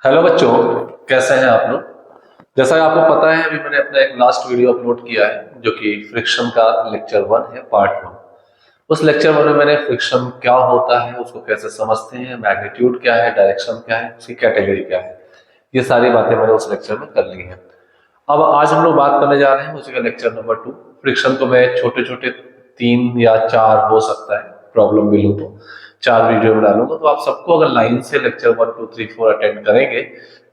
Hello बच्चों, कैसे हैं आप लोग। जैसा कि आपको पता है, अभी मैंने अपना एक लास्ट वीडियो अपलोड किया है जो कि फ्रिक्शन का लेक्चर 1 है, पार्ट 1। उस लेक्चर 1 में मैंने फ्रिक्शन क्या होता है, उसको कैसे समझते हैं, मैग्नीट्यूड क्या है, डायरेक्शन क्या है, उसकी कैटेगरी क्या है, ये सारी बातें मैंने उस लेक्चर में कर ली हैं। अब आज हम लोग बात करने जा रहे हैं उसी का लेक्चर नंबर 2। फ्रिक्शन को मैं छोटे छोटे 3 या 4 हो सकता है, प्रॉब्लम भी लूँ तो 4 वीडियो में डालूंगा। तो आप सबको अगर लाइन से लेक्चर 1 2 3 4 अटेंड करेंगे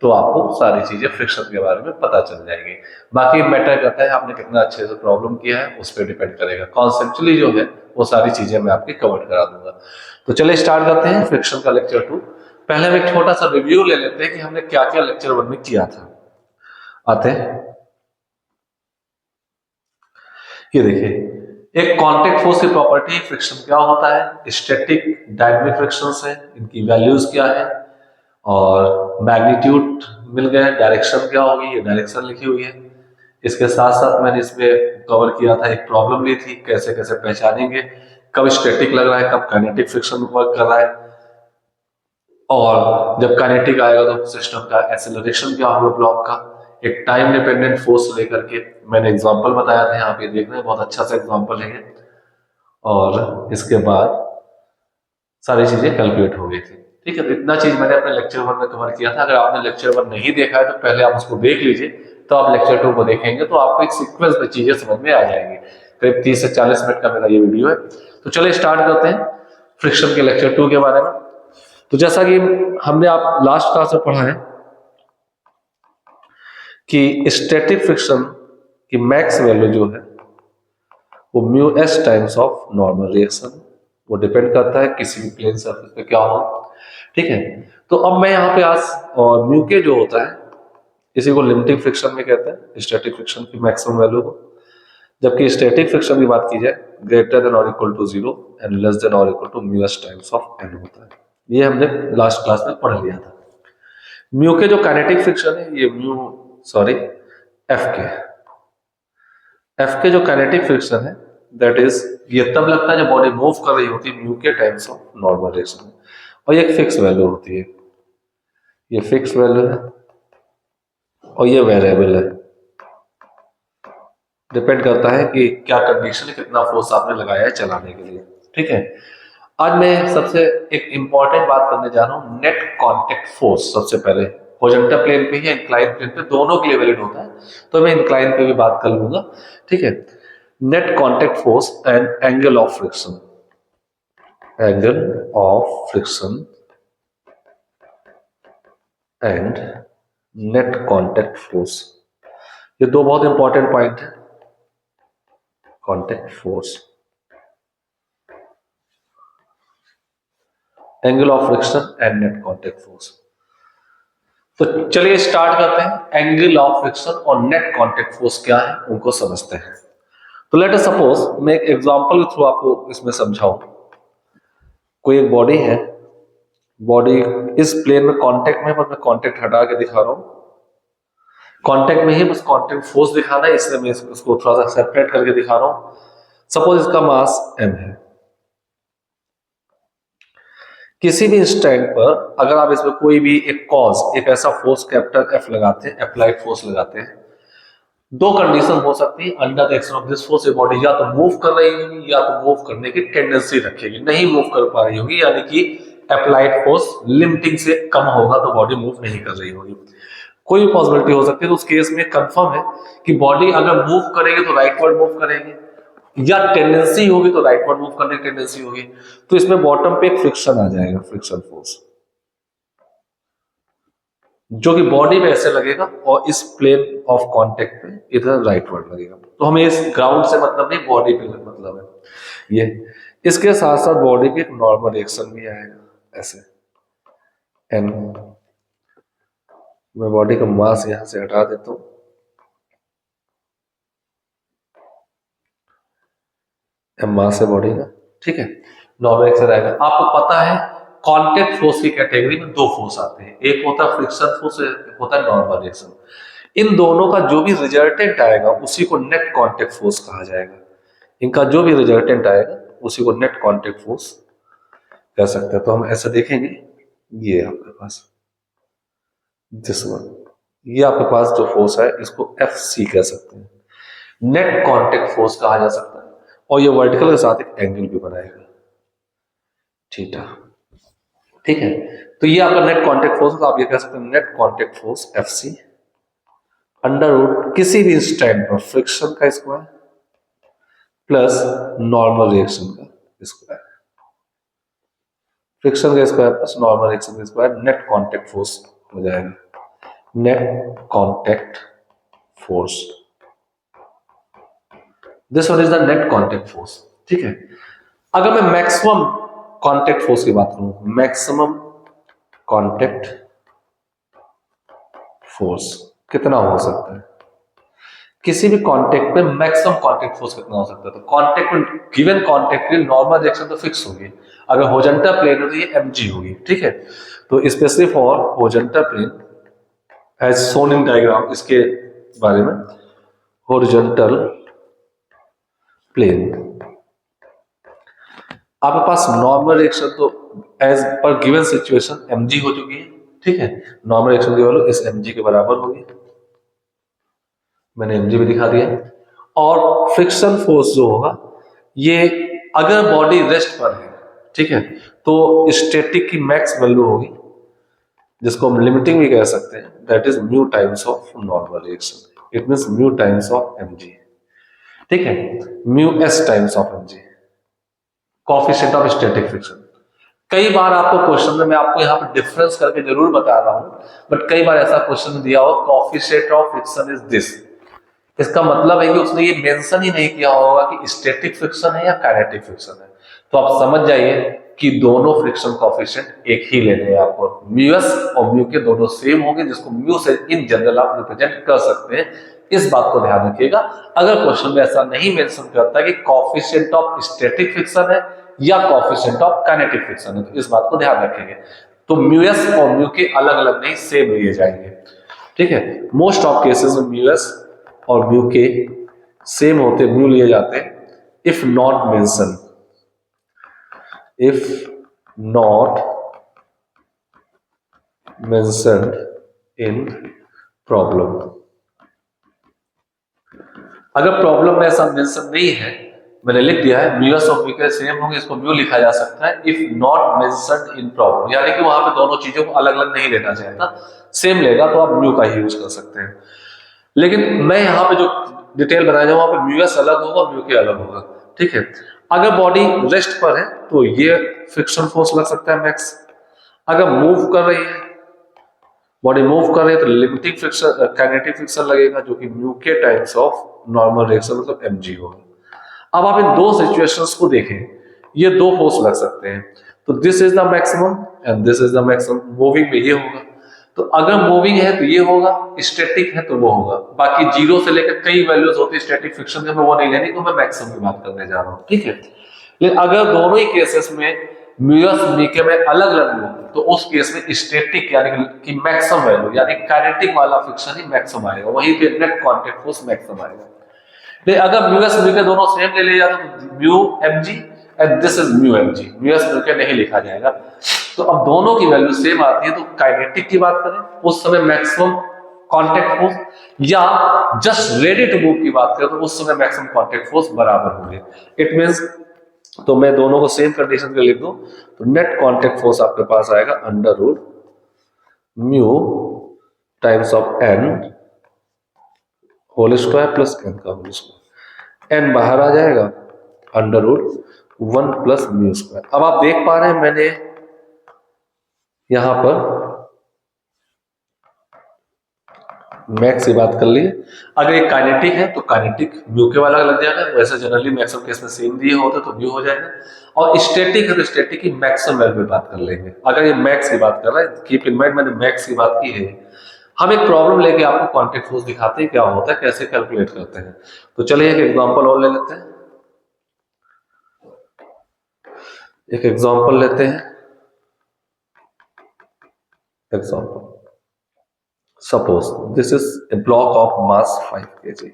तो आपको सारी चीजें फ्रिक्शन के बारे में पता चल जाएंगी। बाकी मैटर करता है आपने कितना अच्छे से प्रॉब्लम किया है, उस पर डिपेंड करेगा। कॉन्सेप्चुअली जो है वो सारी चीजें मैं आपकी कवर करा दूंगा। तो चलिए स्टार्ट करते हैं फ्रिक्शन का लेक्चर 2। पहले हम एक छोटा सा रिव्यू ले लेते हैं कि हमने क्या क्या लेक्चर 1 में किया था। आते हैं, ये देखिए, एक कांटेक्ट फोर्स की प्रॉपर्टी फ्रिक्शन क्या होता है, स्टैटिक डायनामिक फ्रिक्शन है, इनकी वैल्यूज क्या है, और मैग्नीट्यूड मिल गया, डायरेक्शन क्या होगी, ये डायरेक्शन लिखी हुई है। इसके साथ साथ मैंने इसमें कवर किया था, एक प्रॉब्लम ली थी, कैसे कैसे पहचानेंगे कब स्टैटिक लग रहा है, कब काइनेटिक फ्रिक्शन वर्क कर रहा है, और जब काइनेटिक आएगा तो सिस्टम का एक्सेलरेशन क्या होगा ब्लॉक का। एक टाइम डिपेंडेंट फोर्स लेकर के मैंने एग्जांपल बताया था, यहाँ पे देख रहे हैं, बहुत अच्छा सा एग्जांपल है ये। और इसके बाद सारी चीजें कैलकुलेट हो गई थी। ठीक है, तो इतना चीज मैंने अपने लेक्चर 1 में कवर किया था। अगर आपने लेक्चर 1 नहीं देखा है तो पहले आप उसको देख लीजिए, तो आप लेक्चर 2 को देखेंगे तो आपको एक सीक्वेंस में चीजें समझ में आ जाएंगी। करीब 30 से 40 मिनट का मेरा ये वीडियो है। तो चलिए स्टार्ट करते हैं फ्रिक्शन के लेक्चर 2 के बारे में। तो जैसा कि हमने आप लास्ट क्लास में पढ़ा है कि स्टैटिक फ्रिक्शन की मैक्स वैल्यू जो है वो mu S times of normal reaction, वो डिपेंड करता है किसी भी प्लेन सरफेस पे क्या हो। ठीक है, तो अब मैं यहाँ पे आज, और म्यू के जो होता है इसी को लिमिटिंग फ्रिक्शन में कहते हैं, स्टैटिक फ्रिक्शन की मैक्सिमम वैल्यू को। जबकि स्टैटिक फ्रिक्शन की बात की जाए, ग्रेटर देन और equal to 0 and less than और equal to mu S times of N होता है। ये हमने लास्ट क्लास में पढ़ लिया था। म्यू के जो काइनेटिक फ्रिक्शन है, ये म्यू, सॉरी, एफ के, एफ के जो काइनेटिक फ्रिक्शन है दैट इज, ये तब लगता है जब बॉडी मूव कर रही होती है म्यू के टाइम्स ऑफ नॉर्मल रिएक्शन, और ये एक फिक्स वैल्यू होती है, ये फिक्स वैल्यू है और ये वेरिएबल है। डिपेंड करता है कि क्या कंडीशन है, कितना फोर्स आपने लगाया है चलाने के लिए। ठीक है, आज मैं सबसे एक इंपॉर्टेंट बात करने जा रहा हूं, नेट कांटेक्ट फोर्स। सबसे पहले हॉरिजॉन्टल प्लेन पे या इंक्लाइन प्लेन पे, दोनों के लिए वैलिड होता है, तो मैं इंक्लाइन पे भी बात कर लूंगा। ठीक है, net contact force and angle of friction, angle of friction and net contact force, ये दो बहुत इंपॉर्टेंट पॉइंट है। Contact force, angle of friction and net contact force. तो चलिए स्टार्ट करते हैं। एंगल ऑफ फ्रिक्शन और नेट कांटेक्ट फोर्स क्या है उनको समझते हैं। तो लेट अस सपोज, मैं एक एग्जांपल के थ्रू आपको इसमें समझाऊं। कोई एक बॉडी है, बॉडी इस प्लेन में कांटेक्ट में, बस मैं कांटेक्ट हटा के दिखा रहा हूं, कांटेक्ट में ही बस कांटेक्ट फोर्स दिखाना है, इसलिए मैं इसको थोड़ा सा सेपरेट करके दिखा रहा हूं। सपोज इसका मास m है। किसी भी इंस्टेंट पर अगर आप इसमें कोई भी एक कॉज, एक ऐसा फोर्स कैपिटल F लगाते हैं, अप्लाइड फोर्स लगाते हैं, दो कंडीशन हो सकती है। Under the action of this force body या तो मूव कर रही होगी या तो मूव करने की टेंडेंसी रखेगी, नहीं मूव कर पा रही होगी, यानी कि अप्लाइड फोर्स लिमिटिंग से कम होगा तो बॉडी मूव नहीं कर रही होगी। कोई भी पॉसिबिलिटी हो सकती है। तो उस केस में कंफर्म है कि बॉडी अगर मूव करेगी तो राइटवर्ड मूव करेगी, या टेंडेंसी होगी तो राइटवर्ड मूव करने की टेंडेंसी होगी। तो इसमें बॉटम पे एक फ्रिक्शन आ जाएगा, फ्रिक्शन फोर्स, जो कि बॉडी में ऐसे लगेगा और इस प्लेन ऑफ कांटेक्ट पे इधर राइटवर्ड लगेगा। तो हमें इस ग्राउंड से मतलब नहीं, बॉडी पे मतलब है ये। इसके साथ साथ बॉडी पे एक नॉर्मल रिएक्शन भी आएगा ऐसे, एन, मैं बॉडी का मास यहां से हटा देता हूं, एम मास है बॉडी का। ठीक है, नॉर्मल रिएक्शन आएगा। आपको पता है कांटेक्ट फोर्स की कैटेगरी में दो फोर्स आते हैं, एक होता है फ्रिक्शन फोर्स, एक होता है नॉर्मल रिएक्शन। इन दोनों का जो भी रिजल्टेंट आएगा उसी को नेट कांटेक्ट फोर्स कहा जाएगा। इनका जो भी रिजल्टेंट आएगा उसी को नेट कांटेक्ट फोर्स कह सकते हैं। तो हम ऐसा देखेंगे, ये आपके पास दिस वन, ये आपके पास जो फोर्स है इसको FC कह सकते हैं, नेट कांटेक्ट फोर्स कहा जा सकता है, और ये वर्टिकल के साथ एक एंगल भी बनाएगा थीटा। ठीक है, तो ये आपका नेट कांटेक्ट फोर्स, तो आप ये कह सकते हैं net contact force FC under root किसी भी इंस्टेंट पर फ्रिक्शन का स्क्वायर प्लस नॉर्मल रिएक्शन का स्क्वायर, फ्रिक्शन का स्क्वायर प्लस नॉर्मल रिएक्शन का स्क्वायर, नेट कांटेक्ट फोर्स हो जाएगा, net contact force, this one is the net contact force. ठीक है, अगर मैं मैक्सिमम कांटेक्ट फोर्स की बात करूं, मैक्सिमम कांटेक्ट फोर्स कितना हो सकता है, किसी भी कांटेक्ट में मैक्सिमम कांटेक्ट फोर्स कितना हो सकता है, तो कांटेक्ट में गिवन कांटेक्ट के नॉर्मल रिएक्शन तो फिक्स होगी, अगर हॉरिजॉन्टल प्लेन है तो ये mg होगी। ठीक है, तो specially for horizontal plane as shown in diagram, इसके बारे में, हॉरिजॉन्टल प्लेन आपके पास नॉर्मल रिएक्शन तो एज पर गिवन सिचुएशन mg हो चुकी है। ठीक है, नॉर्मल रिएक्शन की वैल्यू इस mg के बराबर होगी, मैंने mg भी दिखा दिया। और फ्रिक्शन फोर्स जो होगा, ये अगर बॉडी रेस्ट पर है, ठीक है, तो स्टैटिक की मैक्स वैल्यू होगी, जिसको हम लिमिटिंग भी कह सकते हैं, that is mu times of normal reaction, it means mu times of mg। ठीक है, mu s times of mg, coefficient of static friction. कई बार आपको क्वेश्चन में, मैं आपको यहाँ पे डिफरेंस करके जरूर बता रहा हूं, बट कई बार ऐसा क्वेश्चन दिया हो coefficient of friction is this, इसका मतलब है कि उसने ये मेंशन ही नहीं किया होगा कि स्टैटिक फ्रिक्शन है या काइनेटिक फ्रिक्शन है। तो आप समझ जाइए कि दोनों फ्रिक्शन कोएफिशिएंट एक ही लेने हैं आपको, म्यूएस और म्यू के दोनों सेम होंगे, जिसको म्यू से इन जनरल आप रिप्रेजेंट कर सकते हैं। इस बात को ध्यान रखिएगा, अगर क्वेश्चन में ऐसा नहीं मेंशन करता कि कोएफिशिएंट ऑफ स्टैटिक फ्रिक्शन है या कोएफिशिएंट ऑफ काइनेटिक फ्रिक्शन है, तो इस बात को ध्यान रखेंगे। तो म्यूएस और म्यू के अलग अलग नहीं, सेम लिए जाएंगे। ठीक है, मोस्ट ऑफ केसेस में म्यूएस और म्यू के सेम होते, म्यू लिए जाते हैं, if not mention, if not mentioned in problem. अगर प्रॉब्लम में ऐसा मेंशन नहीं है, मैंने लिख दिया है म्यूएस और म्यू के सेम होंगे, इसको म्यू लिखा जा सकता है if not mentioned in problem, यानी कि वहां पे दोनों चीजों को अलग अलग नहीं लेना चाहता, सेम लेगा तो आप म्यू का ही यूज कर सकते हैं। लेकिन मैं यहाँ पे जो डिटेल बनाया जाऊँ, वहां पे म्यूएस अलग होगा, म्यू के अलग होगा। ठीक है, अगर बॉडी रेस्ट पर है तो ये फ्रिक्शन फोर्स लग सकता है मैक्स, अगर मूव कर रही है, बॉडी मूव कर रही है, तो लिमिटिंग फ्रिक्शन, काइनेटिक फ्रिक्शन लगेगा, जो कि म्यू के टाइम्स ऑफ नॉर्मल रिएक्शन मतलब mg होगा। अब आप इन दो सिचुएशंस को देखें, ये दो फोर्स लग सकते हैं, तो this is the maximum and this is the maximum, moving में ये होगा, तो अगर मूविंग है तो ये होगा, स्टैटिक है तो वो होगा। बाकी जीरो से लेकर कई वैल्यूज होती है स्टैटिक फ्रिक्शन में, वो नहीं लेनी, तो मैं मैक्सिमम की बात करने जा रहा हूँ। ठीक है, लेकिन अगर दोनों ही केसेस में म्यूएस म्यू में अलग अलग हो, तो उस केस में स्टैटिक यानी कि मैक्सिमम वैल्यू यानी काइनेटिक वाला फ्रिक्शन ही मैक्सिमम आएगा, वहीं पे नेट कांटेक्ट फोर्स मैक्सिमम आएगा। लेकिन अगर म्यूएस म्यू के दोनों सेम ले लिया जाए तो mu mg and this is mu mg, mu s mu के नहीं लिखा जाएगा। तो अब दोनों की वैल्यू सेम आती है, तो काइनेटिक की बात करें उस समय मैक्सिमम कांटेक्ट फोर्स, या जस्ट रेडी टू मूव की बात करें तो उस समय मैक्सिमम कांटेक्ट फोर्स बराबर होंगे। इट मींस, तो मैं दोनों को सेम कंडीशन पे लिख दूं, तो नेट कांटेक्ट फोर्स आपके पास आएगा under root mu times of n whole square plus n का होल स्क्वायर, n बाहर आ जाएगा, under root 1 plus mu square. अब आप देख पा रहे हैं मैंने यहां पर मैक्स की बात कर ली। अगर एक काइनेटिक है तो काइनेटिक म्यू के वाला लग जाएगा, वैसे जनरली मैक्सिमम केस में सेम दिए होते तो म्यू हो जाएगा, और स्टैटिक है तो स्टैटिक की मैक्सिमम वैल्यू पे बात कर लेंगे। अगर ये मैक्स की बात कर रहा है, कीप इन माइंड मैंने मैक्स की बात की है। हम एक प्रॉब्लम लेके आपको कांटेक्ट फोर्स दिखाते हैं क्या होता है, कैसे कैलकुलेट करते हैं। तो चलिए एक एग्जांपल और ले लेते हैं, एक एग्जांपल लेते हैं। Example, suppose this is a block of mass 5 kg.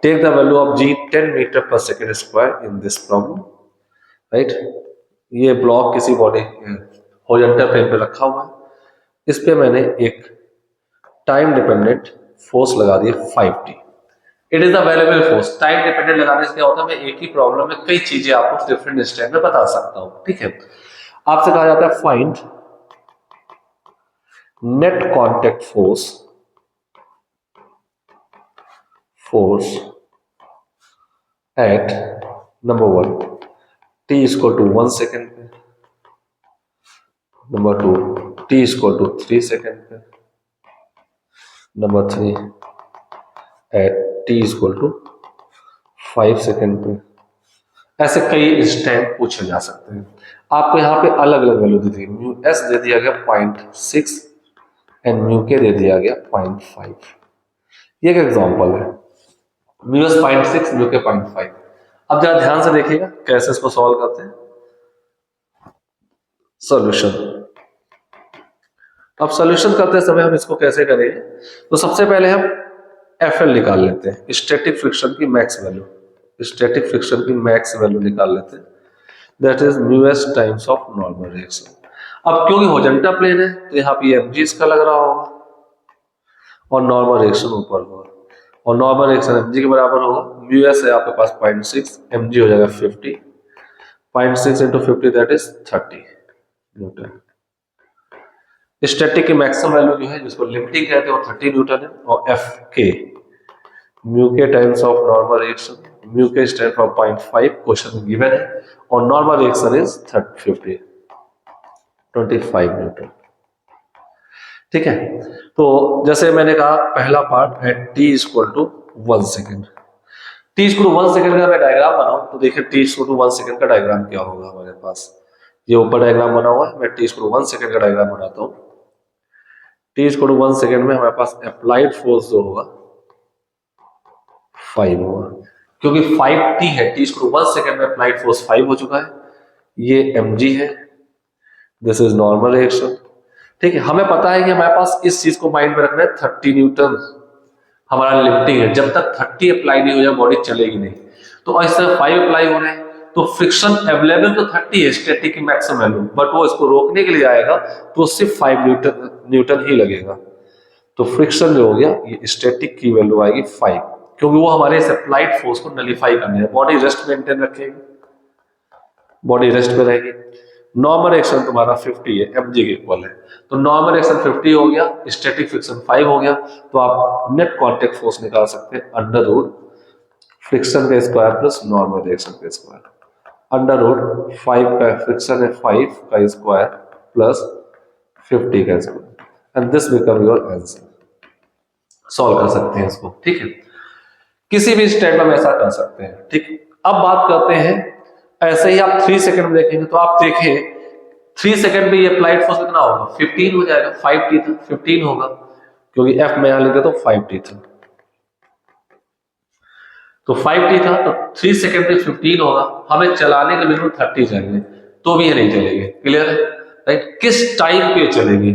Take the value of g 10 meter per second square in this problem, right? ये ब्लॉक किसी बॉडी हॉरिजॉन्टल प्लेन पे रखा हुआ है, इस पे मैंने एक टाइम डिपेंडेंट फोर्स लगा दी 5T। It is the variable force. Time dependent लगाने से क्या होता है, मैं एक ही प्रॉब्लम में कई चीजें आपको डिफरेंट स्टेप में बता सकता हूं। ठीक है, आपसे कहा जाता है find net contact force at number 1 t equal to 1 second पे, number 2 t equal to 3 second पे, number 3 at t equal to 5 second पे। ऐसे कई स्टेप पूछे जा सकते हैं। आपको यहाँ पे अलग अलग वैल्यू दी थी, म्यू एस दे दिया गया 0.6 एंड म्यू के दे दिया गया 0.5। ये एक एग्जांपल है, म्यू एस 0.6 म्यू के 0.5। अब जरा ध्यान से देखिएगा कैसे इसको सॉल्व करते हैं। सॉल्यूशन, अब सॉल्यूशन करते समय हम इसको कैसे करेंगे, तो सबसे पहले हम एफएल निकाल लेते हैं, स्टैटिक फ्रिक्शन की मैक्स वैल्यू। स्टैटिक फ्रिक्शन की मैक्स वैल्यू निकाल लेते हैं, that is mu S times of normal reaction. अब क्योंकि हॉरिजॉन्टल प्लेन है तो यहाँ पे mg इसका लग रहा होगा और नॉर्मल रिएक्शन ऊपर होगा, और नॉर्मल रिएक्शन mg के बराबर होगा। म्यू एस है आपके पास 0.6, mg हो जाएगा 50, 0.6 into 50 that is 30 Newton. Static की मैक्सिमम वैल्यू जो है जिसको लिमिटिंग कहते हैं वो 30 न्यूटन है, और एफ के म्यू के times of normal reaction, mu के स्टैंड फॉर 0.5 क्वेश्चन में गिवन है, और नॉर्मल रिएक्शन इज 25 न्यूटन। ठीक है, तो जैसे मैंने कहा पहला पार्ट है t equal to 1 second. t equal to 1 second का मैं डायग्राम बनाऊं तो देखिए t इक्वल टू 1 सेकेंड का डायग्राम क्या होगा हमारे पास। ये ऊपर डायग्राम बना हुआ है, मैं t इक्वल टू 1 सेकेंड का डायग्राम बनाता हूं। t इक्वल टू 1 सेकेंड में हमारे पास अप्लाइड फोर्स जो होगा 5 होगा, क्योंकि 5t है। t इक्वल टू 1 सेकेंड में अप्लाइड फोर्स 5 हो चुका है, ये mg है, दिस इज नॉर्मल रिएक्शन। ठीक है, हमें पता है कि हमारे पास इस चीज को माइंड में रखना है 30 न्यूटन हमारा लिफ्टिंग है, जब तक 30 अप्लाई नहीं हो जाए बॉडी चलेगी नहीं। तो इस तरह 5 अप्लाई हो रहे हैं तो फ्रिक्शन अवेलेबल तो 30 है स्टैटिक की मैक्सिमम वैल्यू, बट वो इसको रोकने के लिए आएगा तो सिर्फ 5 न्यूटन ही लगेगा। तो फ्रिक्शन जो हो गया ये स्टैटिक की वैल्यू आएगी 5, क्योंकि वो हमारे अप्लाइड फोर्स को नलीफाई करने है। बॉडी रेस्ट मेंटेन रखेगी, बॉडी रेस्ट में रहेगी। नॉर्मल एक्शन तुम्हारा 50 है, mg के इक्वल है, तो नॉर्मल एक्शन 50 हो गया, स्टैटिक फ्रिक्शन 5 हो गया, तो आप नेट कांटेक्ट फोर्स निकाल सकते हैं अंडर रूट फ्रिक्शन का स्क्वायर प्लस नॉर्मल रिएक्शन का स्क्वायर। अंडर रूट 5 का फ्रिक्शन है 5 का स्क्वायर प्लस 50 का square, and this become your answer. Solve कर सकते हैं इसको। ठीक है, किसी भी स्टेप में ऐसा कर सकते हैं। ठीक, अब बात करते हैं ऐसे ही आप 3 सेकंड में देखेंगे तो आप देखें 3 सेकंड में ये अप्लाइड फोर्स कितना होगा, 15 हो जाएगा। 5t था 15 होगा, क्योंकि f में यहां लिखते तो 5t था, तो 5t था तो 3 सेकंड में 15 होगा। हमें चलाने के मिनिमम 30 चाहिए, तो भी ये नहीं चलेगी। क्लियर है, राइट? किस टाइम पे चलेगी,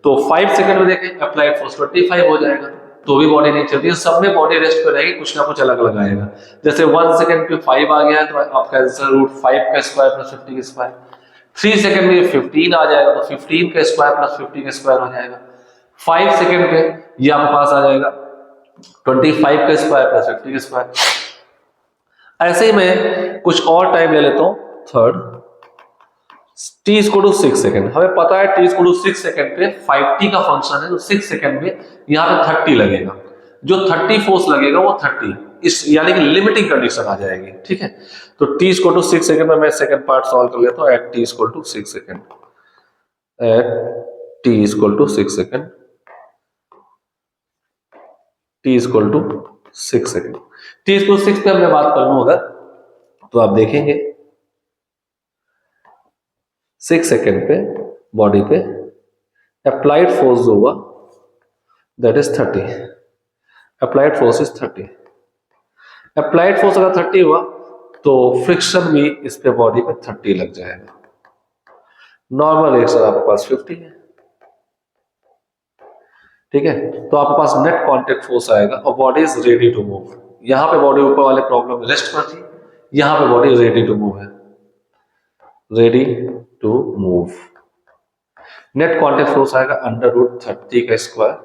तो 5 सेकंड में देखें अप्लाइड फोर्स 25 हो जाएगा, तो भी बॉडी नहीं चलती। सब में बॉडी रेस्ट पे रहेगी, कुछ ना कुछ अलग अलग आएगा। जैसे 1 सेकंड पे 5 आ गया है तो आपका आंसर रूट 5 का स्क्वायर प्लस 50 का स्क्वायर। 3 सेकंड में 15 आ जाएगा तो 15 का स्क्वायर प्लस 50 का स्क्वायर हो जाएगा। 5 सेकंड पे ये आपके पास आ जाएगा 25 का स्क्वायर प्लस 50 का स्क्वायर। ऐसे ही मैं कुछ और टाइम ले लेता हूं। Third, t equal to 6 second. हमें पता है t इक्वल टू 6 सेकंड पे 5t का फंक्शन है, तो 6 सेकंड में यहाँ पे 30 लगेगा। जो 30 फोर्स लगेगा वो 30 इस यानी कि लिमिटिंग कंडीशन आ जाएगी। ठीक है, तो t इक्वल टू 6 सेकंड में मैं सेकंड पार्ट सॉल्व कर लेता हूँ। At t equal to 6 second, at t equal to 6 second, t equal to 6 second. t equal 6 पे मैं बात कर लूं अगर, तो आप देखेंगे 6 सेकेंड पे बॉडी पे अप्लाइड फोर्स जो हुआ that is 30। Applied force is 30। Applied force अगर 30 हुआ तो फ्रिक्शन भी इस पे बॉडी पे 30 लग जाएगा। नॉर्मल रिएक्शन आपके पास 50 है। ठीक है, तो आपके पास नेट कांटेक्ट फोर्स आएगा और body is ready to move. यहां पे बॉडी ऊपर वाले प्रॉब्लम रेस्ट पर थी, यहां पे बॉडी रेडी टू मूव है, ready to move. Net contact force आएगा अंडर रूट 30 का स्क्वायर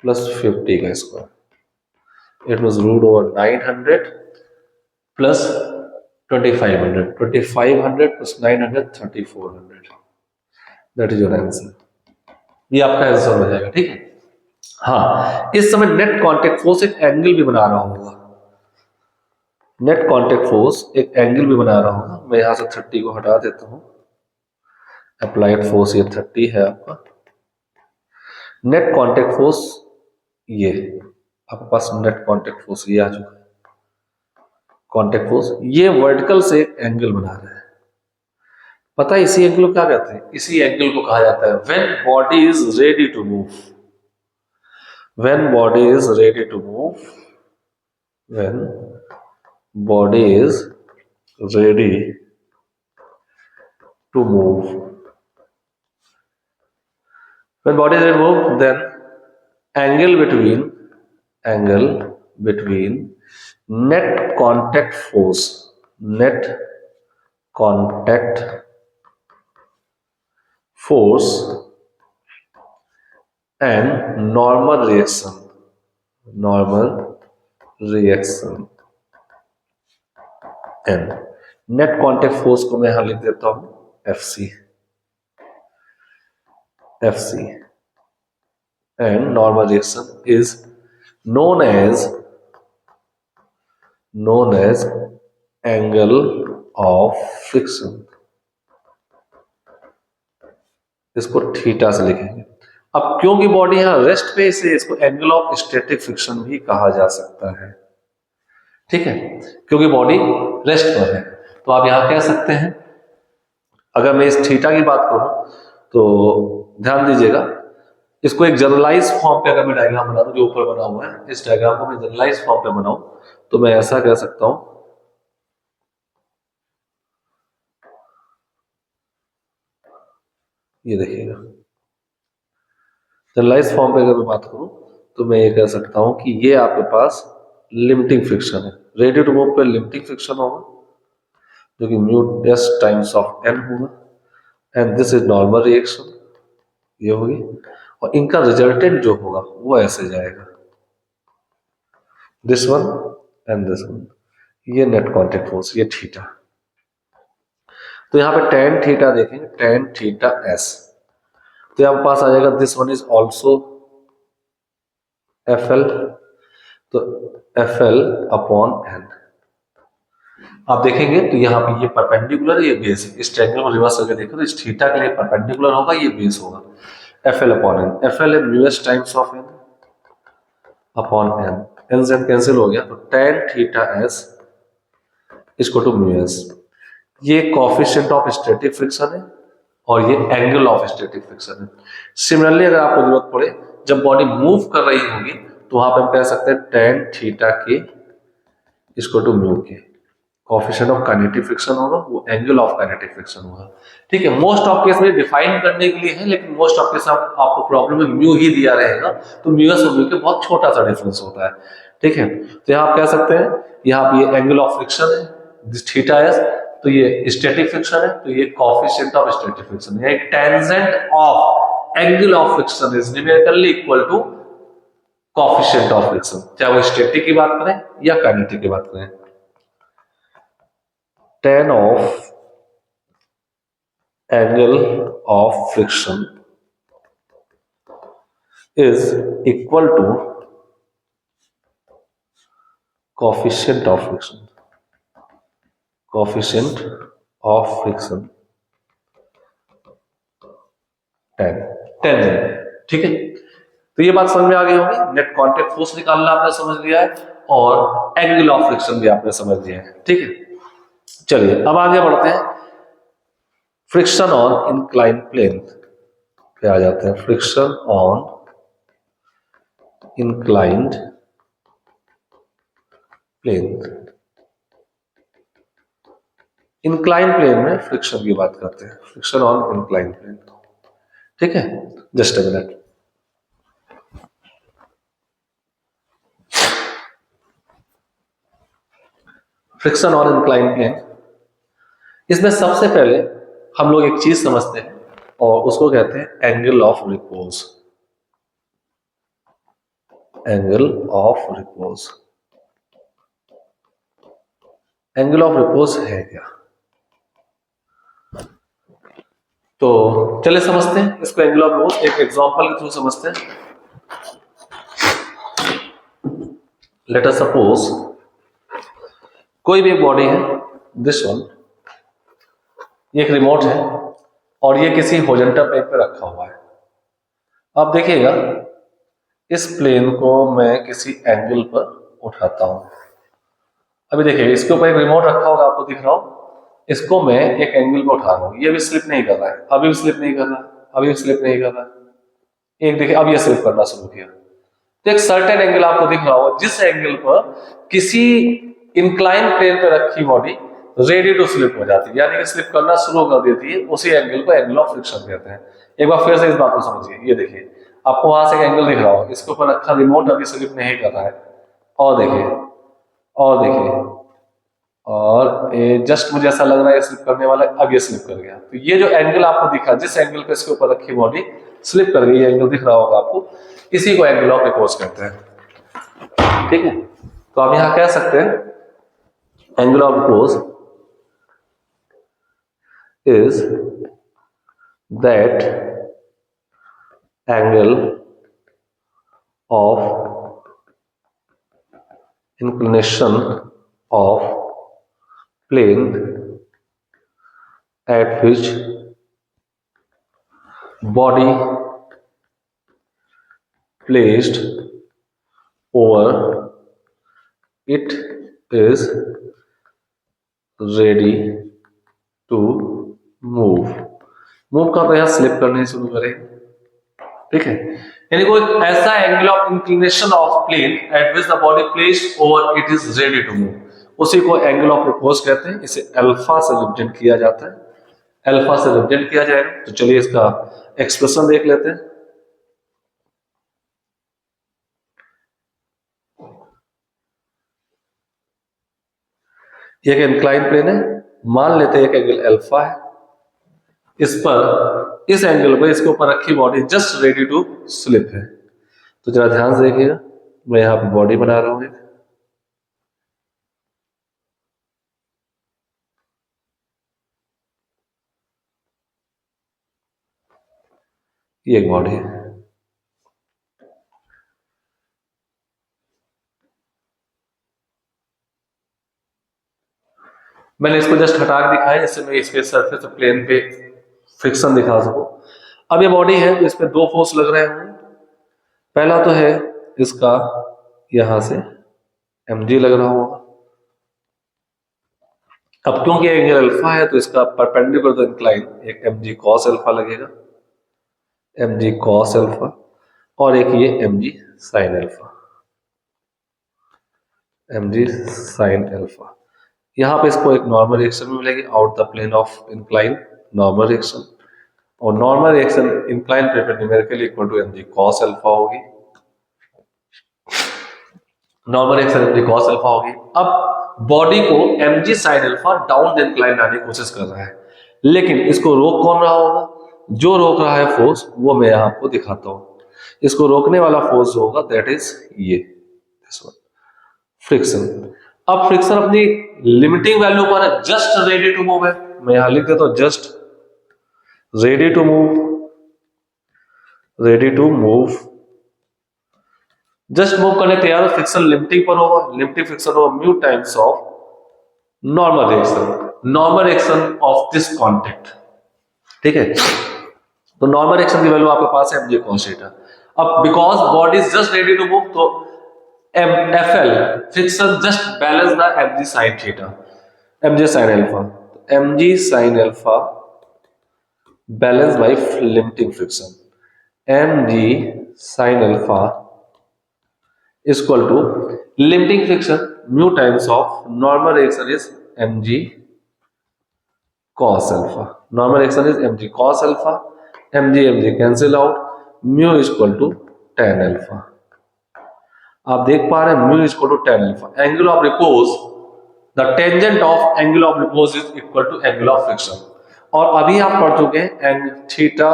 प्लस 50 का square, it means root over 900 plus 2500 plus 900 3400, that is your answer. ये आपका आंसर हो जाएगा, ठीक है। हाँ, इस समय नेट कांटेक्ट फोर्स एक एंगल भी बना रहा होगा, नेट कांटेक्ट फोर्स एक एंगल भी बना रहा होगा। मैं यहां से 30 को हटा देता हूं, अप्लाइड फोर्स ये 30 है आपका, नेट कांटेक्ट फोर्स ये आपके पास नेट कांटेक्ट फोर्स ये आ चुका है, कांटेक्ट फोर्स ये वर्टिकल से एक एंगल बना रहा है। पता है इसी एंगल को क्या कहते हैं? इसी एंगल को कहा जाता है when body is ready to move, when body is ready to move, when body is ready to move, when body is ready to move, then angle between net contact force and normal reaction N, net contact force को मैं यहां लिख देता हूं FC and normal reaction is known as angle of friction, इसको theta से लिखेंगे। अब क्योंकि बॉडी यहां रेस्ट पे, इसे इसको एंगल ऑफ स्टैटिक फ्रिक्शन भी कहा जा सकता है, ठीक है, क्योंकि बॉडी रेस्ट पर है। तो आप यहां कह सकते हैं, अगर मैं इस थीटा की बात करूं तो ध्यान दीजिएगा, इसको एक जनरलाइज फॉर्म पे अगर मैं डायग्राम बना दूं, जो ऊपर बना हुआ है, इस डायग्राम को मैं जनरलाइज फॉर्म पे बनाऊं तो मैं ऐसा कह सकता हूं, ये देखिएगा, जनरलाइज फॉर्म पे अगर मैं बात करूं तो मैं ये कह सकता हूं कि ये आपके पास लिमिटिंग फ्रिक्शन है, रेडी टू मूव पे लिमिटिंग फ्रिक्शन होगा जो कि mu S times of N होगा, and this is normal reaction, ये होगी, और इनका रिजल्टेंट जो होगा वो ऐसे जाएगा, this one and this one, ये नेट कांटेक्ट फोर्स, ये थीटा। तो यहां पे टेन थीटा देखेंगे, टेन थीटा एस, तो यहां पास आ जाएगा this one is also F L, तो एफ एल अपॉन एन। आप देखेंगे तो यहाँ पे ये परपेंडिकुलर, ये बेस है, इस ट्रायंगल को रिवर्स करके देखो तो इस थीटा के लिए परपेंडिकुलर होगा, ये बेस होगा, F L upon N, F L mu S times of N upon N, N से कैंसिल हो गया, तो टेन थीटा एस इसको टू म्यू एस, ये कोएफिशिएंट ऑफ स्टैटिक फ्रिक्शन है और ये एंगल ऑफ स्टैटिक फ्रिक्शन है। सिमिलरली अगर आपको जरूरत पड़े, जब बॉडी मूव कर रही होगी तो वहां पे हम कह सकते हैं टेन थीटा के इसको टू म्यू के, कोएफिशिएंट ऑफ काइनेटिक फ्रिक्शन होगा, वो एंगल ऑफ काइनेटिक फ्रिक्शन होगा, ठीक है। मोस्ट ऑफ केस में डिफाइन करने के लिए है, लेकिन मोस्ट ऑफ केस आपको प्रॉब्लम में म्यू ही दिया रहेगा, तो म्यू एस और म्यू के बहुत छोटा सा डिफरेंस होता है, ठीक है। तो यहाँ आप कह सकते हैं, यहाँ पे ये एंगल ऑफ फ्रिक्शन है, दिस थीटा एस, तो ये स्टैटिक फ्रिक्शन है, तो ये कोएफिशिएंट ऑफ स्टैटिक फ्रिक्शन है, tangent of angle of friction is numerically equal to coefficient of friction, चाहे वो स्टैटिक की बात करें या काइनेटिक की बात करें। tan of angle of friction is equal to coefficient of friction, tan, ठीक है। तो ये बात समझ में आ गई होगी, नेट कांटेक्ट फोर्स निकालना आपने समझ लिया है और एंगल ऑफ फ्रिक्शन भी आपने समझ लिया है, ठीक है। चलिए अब आगे बढ़ते हैं, फ्रिक्शन ऑन इंक्लाइन प्लेन पे आ जाते हैं, friction on inclined plane, incline plane में फ्रिक्शन की बात करते हैं, फ्रिक्शन ऑन इंक्लाइन प्लेन, ठीक है। Just a minute, friction on incline plane, इसमें सबसे पहले हम लोग एक चीज समझते हैं और उसको कहते हैं angle of repose. Angle of repose, angle of repose है क्या? तो चलिए समझते हैं इसको, एंगल ऑफ रिपोज एक एग्जांपल के थ्रू समझते हैं। लेट अस सपोज कोई भी बॉडी है, दिस वन, ये एक रिमोट है और ये किसी हॉरिजॉन्टल प्लेन पे रखा हुआ है। अब देखिएगा इस प्लेन को मैं किसी एंगल पर उठाता हूं। अभी देखिए इसके ऊपर एक रिमोट रखा होगा, आपको दिख रहा हो, इसको मैं एक एंगल पर उठा रहा हूं, ये भी स्लिप नहीं कर रहा है, अभी भी स्लिप नहीं कर रहा है, अभी भी स्लिप नहीं कर रहा है। एक देखिए अब ये स्लिप करना शुरू किया, तो एक सर्टेन एंगल आपको दिख रहा हो, जिस एंगल पर किसी इंक्लाइन प्लेन पर रखी बॉडी रेडी टू स्लिप हो जाती है, यानी कि स्लिप करना शुरू कर देती है, उसी एंगल को एंगल ऑफ फ्रिक्शन कहते हैं। एक बार फिर से इस बात को समझिए, ये देखिए आपको वहां से एक एंगल दिख रहा हो, इसके ऊपर रखा रिमोट अभी स्लिप नहीं कर रहा है, और देखिए और देखिए, और जस्ट मुझे ऐसा लग रहा है स्लिप करने वाला, अब ये स्लिप कर गया। तो ये जो एंगल आपको दिखा, जिस एंगल पे इसके ऊपर रखी बॉडी स्लिप कर गई, एंगल दिख रहा होगा आपको, इसी को एंगल ऑफ रिपोज कहते हैं। ठीक है, तो आप यहां कह सकते हैं angle of repose is that angle of inclination of plane at which body placed over it is ready to move. Move का प्रयास स्लिप करने शुरू करें। ठीक है, यानी कोई ऐसा angle of inclination of plane at which the body placed over it is ready to move, उसी को एंगल ऑफ रिपोज कहते हैं। इसे अल्फा से रिप्रेजेंट किया जाता है, अल्फा से रिप्रेजेंट किया जाएगा। तो चलिए इसका एक्सप्रेशन देख लेते हैं। एक इंक्लाइन प्लेन है, मान लेते हैं एक एंगल अल्फा है, इस पर, इस एंगल पर इसके ऊपर रखी body just ready to slip है। तो जरा ध्यान से देखिएगा, मैं यहां पर बॉडी बना रहा हूं ये एक बॉडी है, मैंने इसको जस्ट हटा के दिखाया जिससे मैं इसके सरफेस प्लेन पे फ्रिक्शन दिखा सकूं। अब ये बॉडी है तो इस पे दो फोर्स लग रहे हैं। पहला तो है इसका यहां से mg लग रहा होगा। अब क्योंकि एंगल अल्फा है तो इसका परपेंडिकुलर टू इंक्लाइन एक mg cos अल्फा लगेगा, mg cos अल्फा, और एक ये mg sin alpha, mg sin alpha. यहां पे इसको एक नॉर्मल रिएक्शन में मिलेगी out the plane of incline, normal reaction, और नॉर्मल रिएक्शन इंक्लाइन प्लेन पर numerically equal to mg cos alpha होगी, normal reaction mg cos alpha होगी। अब बॉडी को mg sin alpha down the incline लाने की कोशिश कर रहा है, लेकिन इसको रोक कौन रहा होगा? जो रोक रहा है फोर्स वो मैं यहां आपको दिखाता हूं। इसको रोकने वाला फोर्स होगा दैट इज ये फ्रिक्शन। अब फ्रिक्शन अपनी लिमिटिंग वैल्यू पर है, जस्ट रेडी टू मूव है, मैं यहां लिख देता हूं just ready to move, ready to move, just move करने तैयार हो। फ्रिक्शन लिमिटिंग पर होगा, लिमिटिंग फ्रिक्शन होगा mu times of normal reaction, normal reaction of this contact. ठीक है, तो नॉर्मल रिएक्शन की वैल्यू आपके पास है mg cos थीटा। अब because body is just ready to move, तो FL friction just balance the mg sin theta, mg sin alpha, mg sin alpha balance by limiting friction, mg sin alpha is equal to limiting friction mu times of normal reaction is mg cos alpha, normal reaction is mg cos alpha, mg cancel out, mu is equal to tan alpha। आप देख पा रहे हैं mu is equal to tan alpha, angle of repose, the tangent of angle of repose is equal to angle of friction, और अभी आप पढ़ चुके हैं एंग theta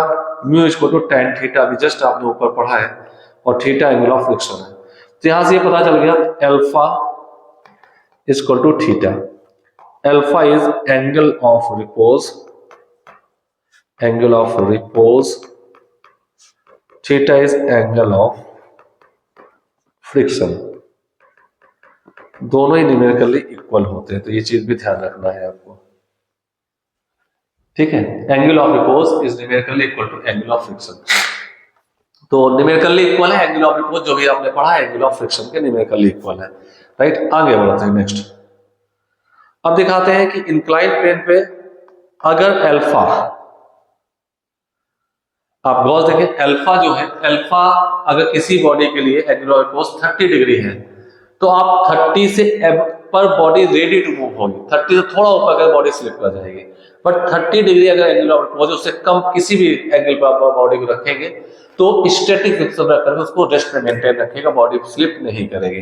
mu equal to tan theta, अभी जस्ट आपने ऊपर पढ़ा है, और थीटा एंगल ऑफ फ्रिक्शन है। तो यहां से ये पता चल गया alpha equal to theta. Alpha is angle of repose, angle of repose, theta is angle of friction. दोनों ही न्यूमेरिकली इक्वल होते हैं, तो ये चीज भी ध्यान रखना है आपको, ठीक है। Angle of repose is numerically equal to angle of friction. तो न्यूमेरिकली इक्वल है एंगल ऑफ रिपोज, जो भी आपने पढ़ा है एंगल ऑफ फ्रिक्शन के न्यूमेरिकली इक्वल है, राइट। आगे बढ़ते हैं नेक्स्ट। अब दिखाते हैं कि इंक्लाइन प्लेन पे अगर अल्फा, आप गौर देखें, अल्फा जो है, अल्फा अगर किसी बॉडी के लिए एंगल ऑफ रिपोज 30 डिग्री है, तो आप 30 से पर बॉडी रेडी टू मूव होगी, 30 से थोड़ा ऊपर अगर बॉडी स्लिप कर जाएगी, बट 30 डिग्री अगर एंगल ऑफ रिपोज उससे कम किसी भी एंगल पर आप बॉडी को रखेंगे तो स्टैटिक फिक्सन रखकर उसको रेस्ट में मेंटेन रखेगा, बॉडी स्लिप नहीं करेगी,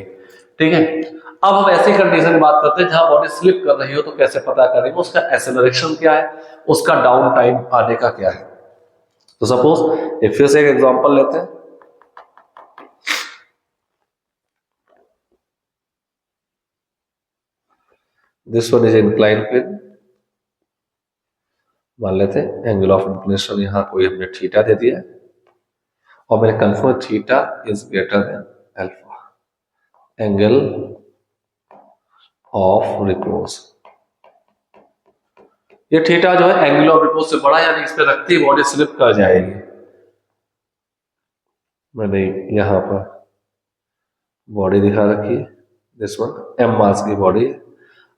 ठीक है। अब हम ऐसी कंडीशन की बात करते हैं जहां बॉडी स्लिप कर रही हो, तो कैसे पता करेंगे उसका एक्सेलरेशन क्या है, उसका डाउन टाइम आने का क्या है। तो सपोज एक फिर से एक एग्जांपल लेते हैं। This one is incline plane, मान लेते हैं एंगल ऑफ इंक्लिनेशन यहां कोई हमने थीटा दे दिया है, और मैंने confirm theta is greater than alpha, angle of repose. ये थीटा जो है एंगल ऑफ रिपोज से बड़ा, यानी इस पे रखते ही बॉडी स्लिप कर जाएगी। मैंने यहां पर बॉडी दिखा रखी है, दिस वन एम मास की बॉडी।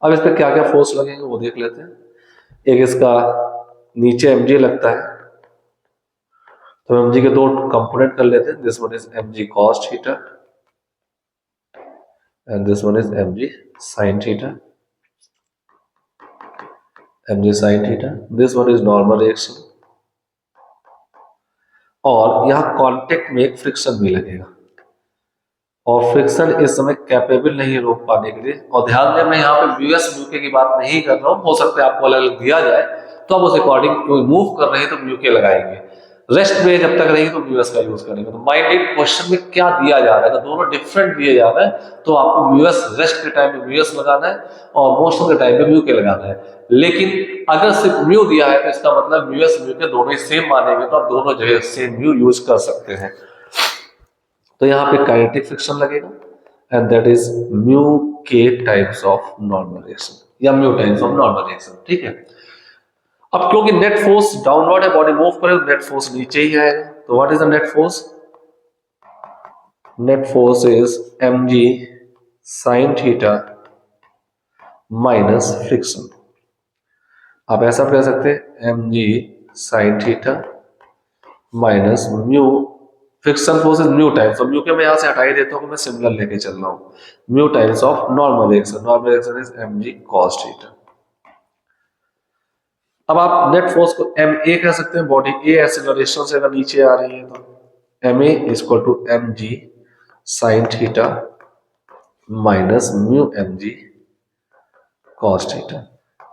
अब इस पे क्या क्या फोर्स लगेंगे वो देख लेते हैं। एक इसका नीचे mg लगता है, तो mg के दो कंपोनेंट कर लेते हैं, this one is mg cos theta and this one is mg sin theta, mg sin theta, this one is normal reaction, और यहां कांटेक्ट में एक फ्रिक्शन भी लगेगा, और फ्रिक्शन इस समय कैपेबल नहीं है रोक पाने के लिए। और ध्यान दें मैं यहाँ पे म्यूएस म्यूके की बात नहीं कर रहा हूँ, हो सकता है आपको अलग अलग दिया जाए तो आप उस अकॉर्डिंग मूव कर रहे हैं तो म्यूके लगाएंगे, रेस्ट में जब तक रहेंगे तो म्यूएस का यूज करेंगे। तो माइंडेड क्वेश्चन में क्या दिया जा रहा है, तो दोनों डिफरेंट दिए जा रहे हैं, तो आपको म्यूएस रेस्ट के टाइम में म्यूएस लगाना है और मोशन के टाइम में म्यूके लगाना है। लेकिन अगर सिर्फ म्यू दिया है तो इसका मतलब म्यूएस म्यूके दोनों ही सेम मानेंगे, तो आप दोनों जगह सेम म्यू यूज कर सकते हैं। तो यहाँ पे काइनेटिक फ्रिक्शन लगेगा एंड दैट इज म्यू के टाइम्स ऑफ नॉर्मल रिएक्शन, या mu times of normal reaction, ठीक है। अब क्योंकि नेट फोर्स डाउनवर्ड है, बॉडी मूव करे तो नेट फोर्स नीचे ही आएगा। तो what is the net force? Net force is mg sin theta minus friction. आप ऐसा कह सकते हैं mg sin theta minus mu, friction force is mu times, और म्यू के मैं यहां से हटा ही देता हूं, मैं सिमिलर लेके चल रहा हूं, mu times of normal reaction, normal reaction is mg cos theta. अब आप नेट फोर्स को ma कह सकते हैं, बॉडी a एक्सेलरेशन से अगर नीचे आ रही है तो ma equal to mg sin theta minus mu mg cos theta.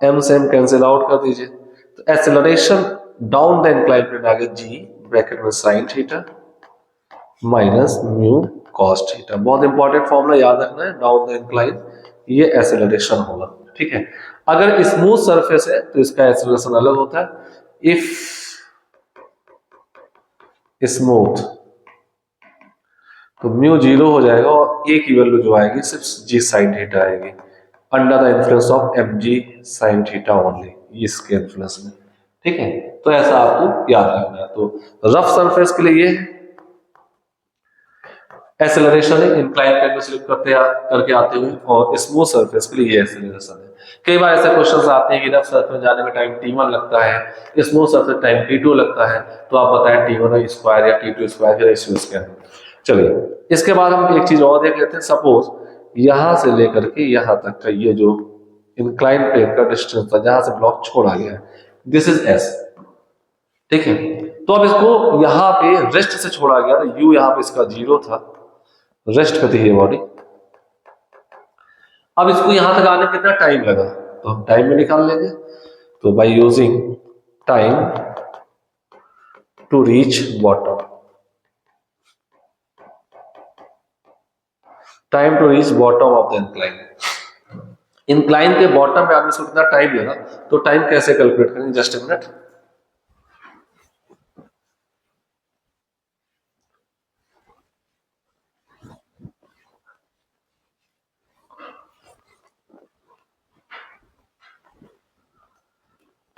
m से m कैंसिल आउट कर दीजिए, तो acceleration down the incline plane आ गया g ब्रैकेट में sin theta minus mu cos theta. बहुत इंपॉर्टेंट फॉर्मूला याद रखना है, डाउन द इंक्लाइन ये एक्सेलरेशन होगा, ठीक है। अगर स्मूथ सरफेस है तो इसका एक्सेलरेशन अलग होता है, इफ स्मूथ तो म्यू 0 हो जाएगा और a की वैल्यू जो आएगी सिर्फ g sin थीटा आएगी, under the influence of mg sin theta only, इसके इन्फ्लुएंस में, ठीक है। तो ऐसा आपको याद रखना है। तो रफ सरफेस के लिए ये एक्सेलरेशन है, इंक्लाइन प्लेन में स्लिप करके आते हुए, और स्मूथ सरफेस के लिए ये एक्सेलरेशन है। कई बार ऐसे क्वेश्चंस आते हैं कि रफ सरफेस जाने में टाइम t1 लगता है, स्मूथ सरफेस टाइम t2 लगता है, तो आप बताएं t1 स्क्वायर या t2 स्क्वायर के रेशियो क्या है। चलिए इसके बाद हम एक चीज और देख लेते हैं। सपोज यहां से लेकर के यहां तक का ये जो इंक्लाइन प्लेन का डिस्टेंस था, जहां से ब्लॉक छोड़ा गया है, दिस इज s, ठीक है। तो अब इसको यहाँ पे रेस्ट से छोड़ा गया, तो u यहाँ पे इसका 0 था, रेस्ट करती है बॉडी। अब इसको यहां तक आने में कितना टाइम लगा, तो हम टाइम में निकाल लेंगे। तो by using time to reach bottom, time to reach bottom of the incline. Incline के बॉटम पे आने से कितना टाइम लगा, तो टाइम कैसे कैलकुलेट करेंगे, just a minute.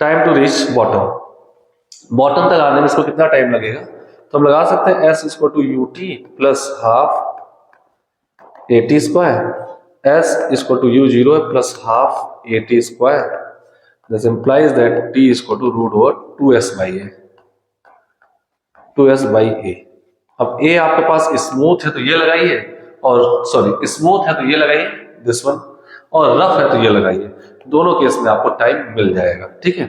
Time to reach bottom, bottom तक आने में इसको कितना टाइम लगेगा, तो हम लगा सकते हैं s equal to u t plus half a t square, s equal to u zero plus half a t square, this implies that t equal to root over 2s by a, 2s by a. अब ए आपके पास smooth है तो ये लगाइए, और sorry smooth है तो ये लगाइए दिस वन, और रफ है तो ये लगाइए, दोनों केस में आपको टाइम मिल जाएगा। ठीक है,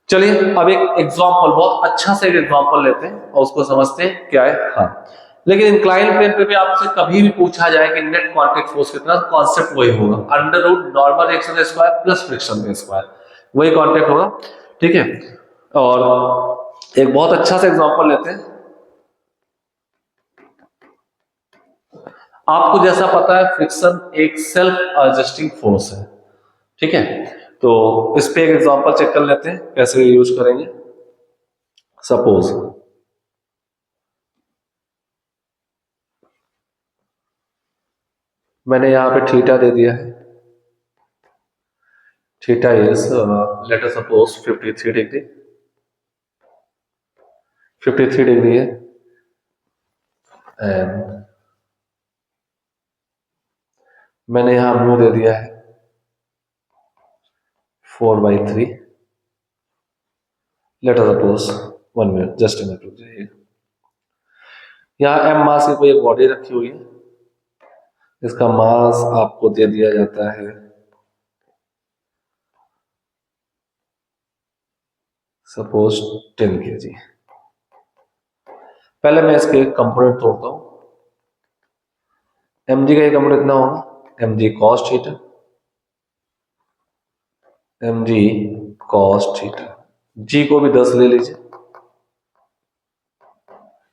चलिए अब एक एग्जांपल, बहुत अच्छा से एक एग्जांपल लेते हैं और उसको समझते हैं क्या है। हाँ, लेकिन इंक्लाइन प्लेन पे भी आपसे कभी भी पूछा जाए कि नेट कांटेक्ट फोर्स कितना, कॉन्सेप्ट वही होगा, अंडर रूट नॉर्मल रिएक्शन का स्क्वायर प्लस फ्रिक्शन का स्क्वायर, वही कांटेक्ट होगा। ठीक है, और एक बहुत अच्छा सा एग्जांपल लेते हैं। आपको जैसा पता है फ्रिक्शन एक सेल्फ एडजस्टिंग फोर्स है। ठीक है, तो इस पे एक एग्जांपल चेक कर लेते हैं कैसे यूज करेंगे। सपोज मैंने यहां पे थीटा दे दिया है, theta is let us suppose 53 degree, 53 degree है, एंड मैंने यहां म्यू दे दिया है 4/3, let us suppose 1 minute, just a minute रुक जाइए। यहाँ एम मास की कोई एक बॉडी रखी हुई है, इसका मास आपको दे दिया जाता है सपोज 10 kg। पहले मैं इसके कंपोनेंट तोड़ता हूं, एम जी का ये कंपोनेंट कितना होगा, M G cos theta, M G cos theta, जी को भी 10 ले लीजिए,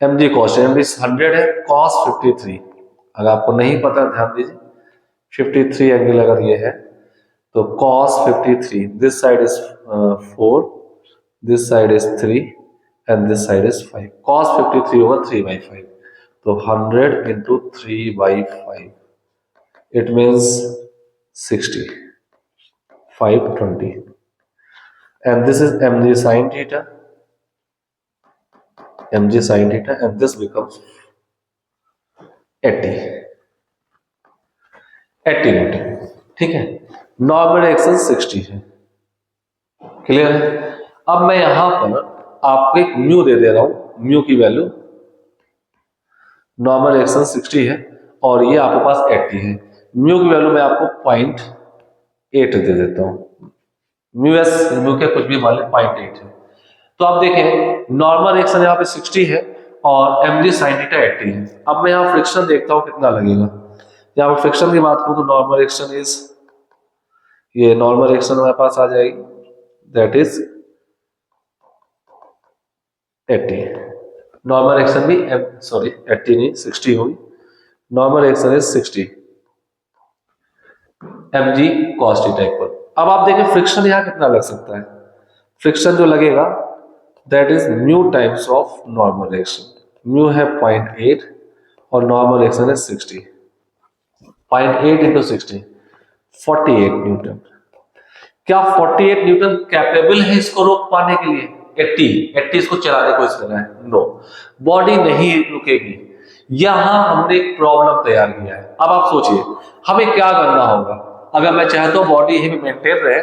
M G cos, M G 100 है, कॉस 53, अगर आपको नहीं पता ध्यान दीजिए, 53 एंगल अगर ये है तो cos 53, this side is 4, this side is 3 and this side is 5, cos 53 होगा 3/5, तो 100 into 3/5, it means 60, 520, and this is mg sin theta, mg sin theta, and this becomes 80 Newton. ठीक है, नॉर्मल एक्शन 60 है, clear है। अब मैं यहां पर आपको एक म्यू दे दे रहा हूं, म्यू की वैल्यू, नॉर्मल एक्शन 60 है और ये आपके पास 80 है, म्यू की वैल्यू मैं आपको 0.8 दे देता हूं, म्यू एस म्यू के कुछ भी मान लें 0.8 है। तो आप देखें नॉर्मल रिएक्शन यहाँ पे 60 है और एम जी साइन थीटा 80 है। अब मैं यहाँ फ्रिक्शन देखता हूँ कितना लगेगा, यहाँ पर फ्रिक्शन की बात करूँ तो नॉर्मल रिएक्शन इज, ये नॉर्मल रिएक्शन हमारे पास आ जाएगी, दैट इज 80, नॉर्मल रिएक्शन भी सॉरी 80 नहीं 60 होगी, normal reaction is 60 M G cos theta equal. अब आप देखें फ्रिक्शन यहाँ कितना लग सकता है, फ्रिक्शन जो लगेगा that is mu times of normal reaction, mu है 0.8 और नॉर्मल रिएक्शन है 60, 0.8 इंटू 60, 48 न्यूटन। क्या 48 न्यूटन कैपेबल है इसको रोक पाने के लिए, 80 इसको चलाने की कोशिश कर रहा है, नो, बॉडी नहीं रुकेगी। यहां हमने एक प्रॉब्लम तैयार किया है। अब आप सोचिए हमें क्या करना होगा, अगर मैं चाहता हूं बॉडी ही मेंटेन रहे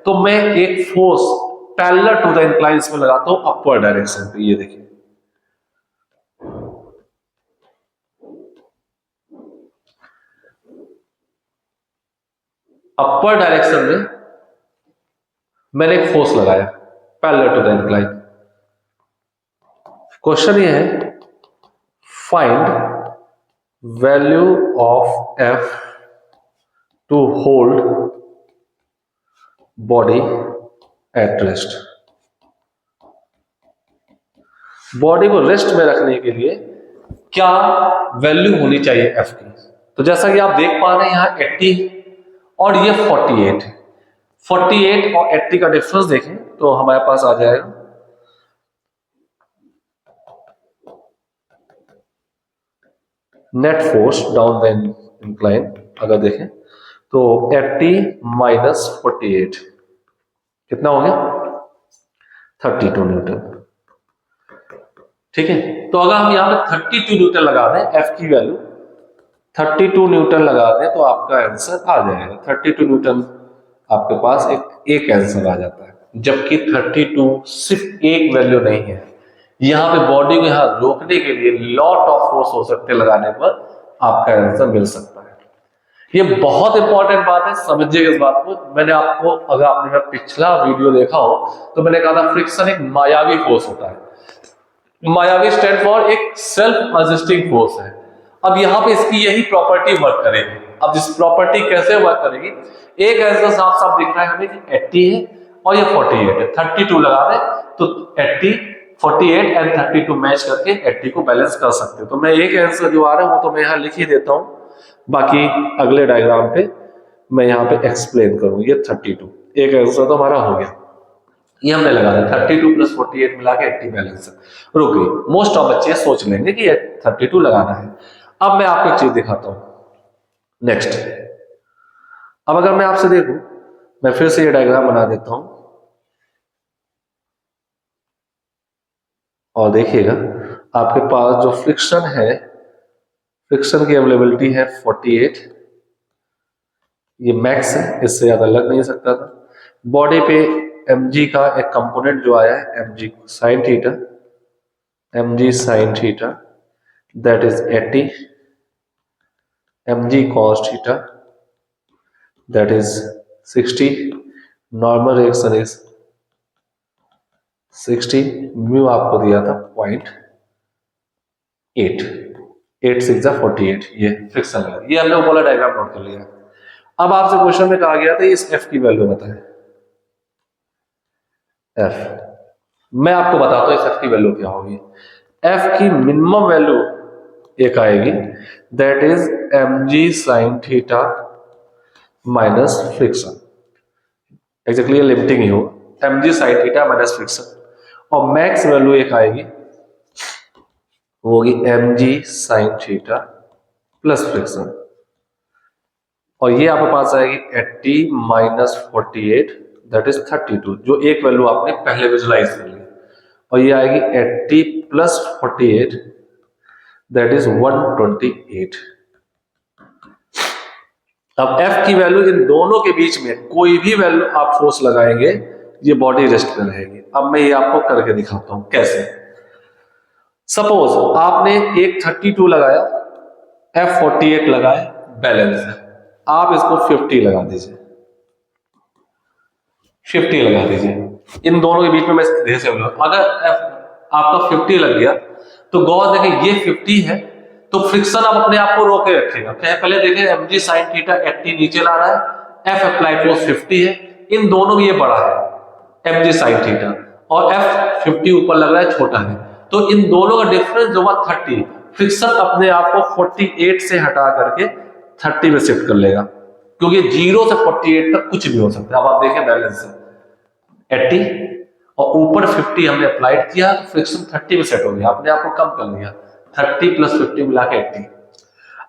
तो मैं एक force parallel to the incline में लगाता हूं अपवर्ड डायरेक्शन पे, ये देखिए अपवर्ड डायरेक्शन में मैंने एक फोर्स लगाया parallel to the incline. Question ये है find value of F to hold body at rest. Body को रेस्ट में रखने के लिए क्या वैल्यू होनी चाहिए एफ की। तो जैसा कि आप देख पा रहे हैं यहाँ 80 और ये 48 है। 48 और 80 का डिफरेंस देखें तो हमारे पास आ जाएगा net force down the incline. अगर देखें तो 80 माइनस 48 कितना हो गया 32 न्यूटन। ठीक है, तो अगर हम यहाँ पे 32 न्यूटन लगा दें एफ की वैल्यू 32 न्यूटन लगा दें तो आपका आंसर आ जाएगा 32 न्यूटन। आपके पास एक आंसर आ जाता है, जबकि 32 सिर्फ एक वैल्यू नहीं है। यहाँ पे बॉडी को यहाँ रोकने के लिए लॉट ऑफ फोर्स हो सकते लगाने पर आपका आंसर मिल सकता है। ये बहुत इंपॉर्टेंट बात है, समझिएगा इस बात को। मैंने आपको, अगर आपने मेरा पिछला वीडियो देखा हो तो मैंने कहा था फ्रिक्शन एक मायावी फोर्स होता है। मायावी स्टैंड फॉर एक सेल्फ एग्जिस्टिंग फोर्स है। अब यहाँ पे इसकी यही प्रॉपर्टी वर्क करेगी। अब इस प्रॉपर्टी कैसे वर्क करेगी, एक आंसर साफ साफ दिख रहा है हमें कि 80 है और ये 48 है। 32 लगा दे तो 80 48 एंड 32 मैच करके 80 को बैलेंस कर सकते हैं। तो मैं एक आंसर जो आ रहा है वो तो मैं यहाँ लिख ही देता हूँ, बाकी अगले डायग्राम पे मैं यहाँ पे एक्सप्लेन करूँ। ये 32 एक आंसर तो हमारा हो गया, ये हमने लगा दिया 32 प्लस 48 मिला के 80 बैलेंस रुक गई। मोस्ट ऑफ बच्चे सोच लेंगे कि 32 लगाना है। अब मैं आपको एक चीज दिखाता हूं नेक्स्ट। अब अगर मैं आपसे देखूं, मैं फिर से ये डायग्राम बना देता हूं और देखिएगा आपके पास जो फ्रिक्शन है, फ्रिक्शन की अवेलेबिलिटी है 48, ये मैक्स है, इससे ज्यादा लग नहीं सकता था। बॉडी पे mg का एक कंपोनेंट जो आया है mg sine theta, mg sine theta that is 80, mg cos theta that is 60, normal reaction is 60, mu आपको दिया था 0.8, 8 6 48, ये फ्रिक्शन है। ये हमने बोला डायग्राम नोट कर लिया। अब आपसे क्वेश्चन में कहा गया था इस एफ की वैल्यू बताएं। एफ मैं आपको बताता हूं इस एफ की वैल्यू क्या होगी। एफ की मिनिमम वैल्यू एक आएगी that is mg sin theta minus friction. Exactly limiting ही होगा mg sin theta minus friction. और मैक्स वैल्यू एक आएगी वो होगी mg sin theta plus friction. और ये आपके पास आएगी 80 माइनस 48 दैट इज 32, जो एक वैल्यू आपने पहले विजुलाइज कर ली। और ये आएगी 80 प्लस 48 दैट इज 128। अब F की वैल्यू इन दोनों के बीच में कोई भी वैल्यू आप फोर्स लगाएंगे ये बॉडी रेस्ट में रहेगी। अब मैं ये आपको करके दिखाता हूं कैसे। सपोज आपने एक 32 लगाया, F48 लगाए, बैलेंस है, आप इसको 50 लगा दीजिए, 50 लगा दीजिए। इन दोनों के बीच में मैं धीरे से अगर आपका 50 लग गया तो गौर देखें ये 50 है तो फ्रिक्शन अब अपने आप को रोके रखेगा। पहले देखें mg sin थीटा 80 नीचे ला रहा है, F अप्लाई फोर्स 50 है, इन दोनों में ये बड़ा है mg sin थीटा और F 50 ऊपर लग रहा है छोटा है, तो इन दोनों का डिफरेंस जो हुआ 30, फ्रिक्शन अपने आप को 48 से हटा करके 30 में शिफ्ट कर लेगा, क्योंकि 0 से 48 तक कुछ भी हो सकता है। अब आप देखें बैलेंस है 80 और ऊपर 50 हमने अप्लाइड किया तो फ्रिक्शन 30 में सेट हो गया, अपने आप को कम कर लिया, 30 प्लस 50 मिला के 80।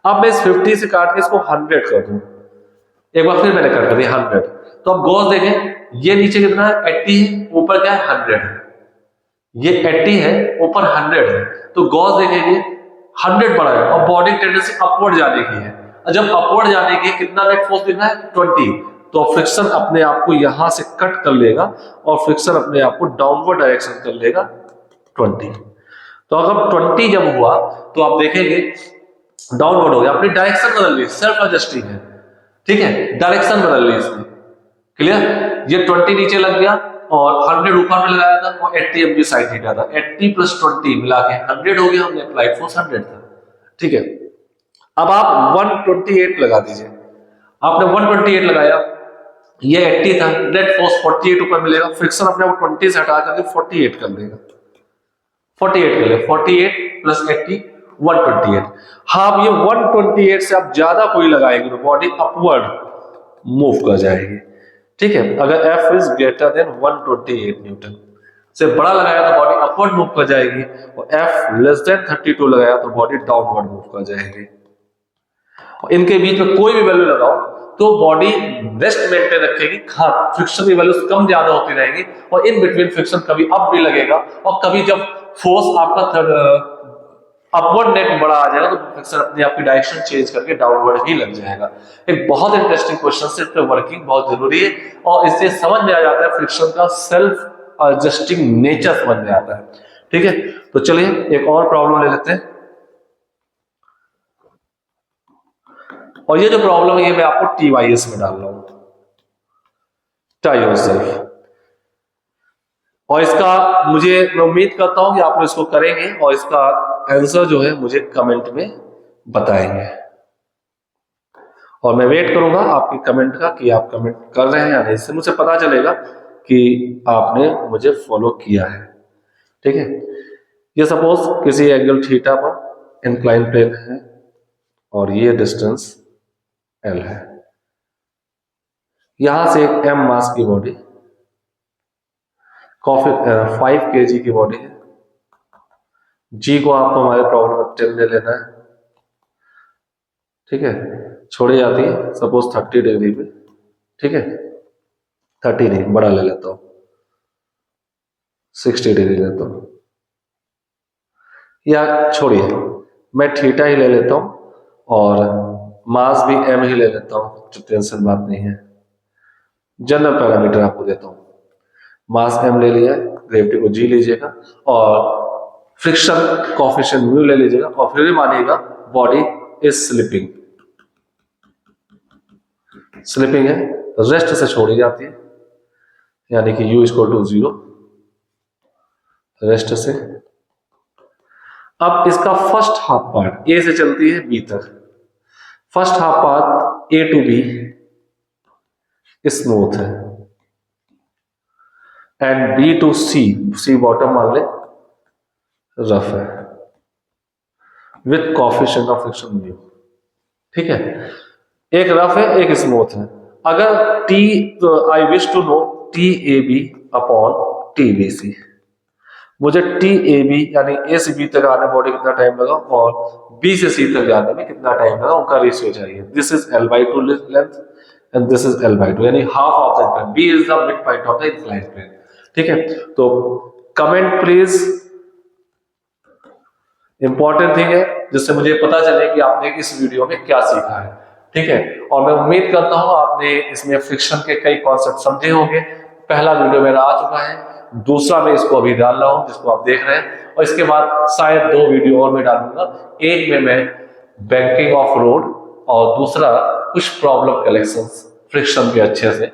अब मैं इस 50 से काट के इसको 100 कर दूं, एक बार फिर मैंने कर दिया 100। तो अब गौर देखें ये नीचे कितना है 80 है, ऊपर क्या है 100 है, ये 80 है ऊपर 100 है, तो गौर देखेंगे 100 बड़ा है और बॉडी टेंडेंसी अपवर्ड जाने की है। जब अपवर्ड जाने की कितना नेट फोर्स दिख रहा है 20, तो फ्रिक्शन अपने आप को यहां से कट कर लेगा और फ्रिक्शन अपने आप को डाउनवर्ड डायरेक्शन कर लेगा 20। तो अगर 20 जब हुआ तो आप देखेंगे डाउनवर्ड हो गया, अपनी डायरेक्शन बदल ली, सेल्फ एडजस्टिंग है, ठीक है, डायरेक्शन बदल ली इसने, क्लियर। ये 20 नीचे लग गया और 100 ऊपर में लगाया था और 80 mg sin थीटा था, 80 प्लस 20 मिला के 100 हो गया, हमने अप्लाइड फोर्स 100 था, ठीक है। अब आप 128 लगा दीजिए, आपने 128 लगाया, ये 80 था, नेट फोर्स 48 ऊपर मिलेगा, फ्रिक्शन अपने आप 20 से हटा करके 48 कर देगा, 48 कर ले, 48 प्लस 80 128। हाँ, अब ये 128 से आप ज्यादा कोई लगाएंगे तो बॉडी अपवर्ड मूव कर जाएगी। ठीक है, अगर F is greater than 128 Newton से बड़ा लगाया तो बॉडी अपवर्ड मूव कर जाएगी, और F लेस देन 32 लगाया तो बॉडी डाउनवर्ड मूव कर जाएगी। और इनके बीच में कोई भी वैल्यू लगाओ तो बॉडी रेस्ट मेंटेन रखेगी। हाँ, फ्रिक्शन की वैल्यूज कम ज्यादा होती रहेगी, और इन बिटवीन फ्रिक्शन कभी अप भी लगेगा, और कभी जब फोर्स आपका अपवर्ड नेट बड़ा आ जाएगा तो फ्रिक्शन अपनी आपकी डायरेक्शन चेंज करके डाउनवर्ड ही लग जाएगा। एक बहुत इंटरेस्टिंग क्वेश्चन है, इस पे वर्किंग बहुत जरूरी है, और इससे समझ में आ जाता है फ्रिक्शन का सेल्फ एडजस्टिंग नेचर समझ में आता है। ठीक है, तो चलिए एक और प्रॉब्लम ले लेते हैं। और ये जो प्रॉब्लम है ये मैं आपको TYS में डाल रहा हूं, ट्राई योरसेल्फ। और इसका मैं उम्मीद करता हूं कि आप लोग इसको करेंगे, और इसका आंसर जो है मुझे कमेंट में बताएंगे, और मैं वेट करूंगा आपके कमेंट का कि आप कमेंट कर रहे हैं या नहीं। इससे मुझे पता चलेगा कि आपने मुझे फॉलो किया है। ठीक है, ये सपोज किसी एंगल थीटा पर इंक्लाइन प्लेन है, और ये डिस्टेंस L है। यहां से एक M मास की बॉडी 5 kg की बॉडी है। G को आपको हमारे प्रॉब्लम में 10 ले लेना है। ठीक है, छोड़ी जाती है सपोज 30 डिग्री पे। ठीक है, 30 नहीं, बड़ा ले लेता हूं, 60 डिग्री लेता हूं, या छोड़िए मैं थीटा ही ले लेता हूं, और मास भी M ही ले लेता हूं, जो टेंशन बात नहीं है। जनरल पैरामीटर आपको देता हूं, मास M ले लिया, ग्रेविटी को G लीजिएगा, और फ्रिक्शन कोएफिशिएंट म्यू ले लीजिएगा, और फिर भी मानिएगा बॉडी इज स्लिपिंग है, रेस्ट से छोड़ी जाती है, यानी कि U = 0 रेस्ट से। अब इसका फर्स्ट हाफ पार्ट A से चलती है B तक, first half part A to B smooth है, and B to C bottom मान ले रफ है, with coefficient of friction mu. ठीक है, एक रफ है एक स्मूथ है। अगर I wish to know TAB upon TBC, मुझे TAB यानी A से B तक आने बॉडी कितना टाइम लगा, और B से C तक जाने में कितना टाइम लगा, उनका रेशियो चाहिए। This is L/2 length and this is L/2, यानी half of the incline. B is the mid point of the incline plane. ठीक है, तो कमेंट प्लीज, इंपॉर्टेंट थिंग है, जिससे मुझे पता चले कि आपने इस वीडियो में क्या सीखा है। ठीक है, और मैं उम्मीद करता हूं आपने इसमें फ्रिक्शन के कई कॉन्सेप्ट समझे होंगे। पहला वीडियो मेरा आ चुका है, दूसरा मैं इसको अभी डाल रहा हूं जिसको आप देख रहे हैं, और इसके बाद शायद 2 वीडियो और मैं डालूंगा। एक में मैं बैंकिंग ऑफ रोड, और दूसरा कुछ प्रॉब्लम कलेक्शंस फ्रिक्शन के अच्छे से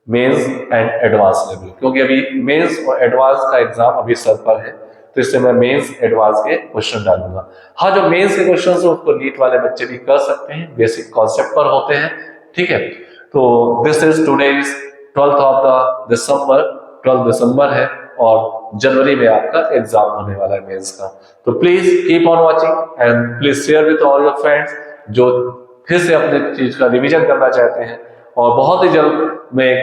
मेंस एंड एडवांस लेवल, क्योंकि अभी मेंस और एडवांस का एग्जाम अभी सर पर है, तो इससे मैं मेंस एडवांस के क्वेश्चन डालूंगा। हाँ, जो मेंस के क्वेश्चन है उसको नीट वाले बच्चे भी कर सकते हैं, बेसिक कॉन्सेप्ट पर होते हैं। ठीक है, तो दिस इज टुडे इज 12 दिसंबर है, और जनवरी में आपका एग्जाम होने वाला है मेंस का। तो please keep on watching and please share with all your friends जो फिर से अपने चीज का रिवीजन करना चाहते हैं। और बहुत ही जल्द मैं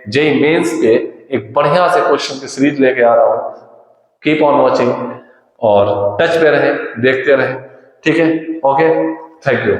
जेईई मेंस के एक बढ़िया से क्वेश्चन की सीरीज लेके आ रहा हूं। कीप ऑन वॉचिंग और टच पे रहें, देखते रहें। ठीक है, ओके, थैंक यू।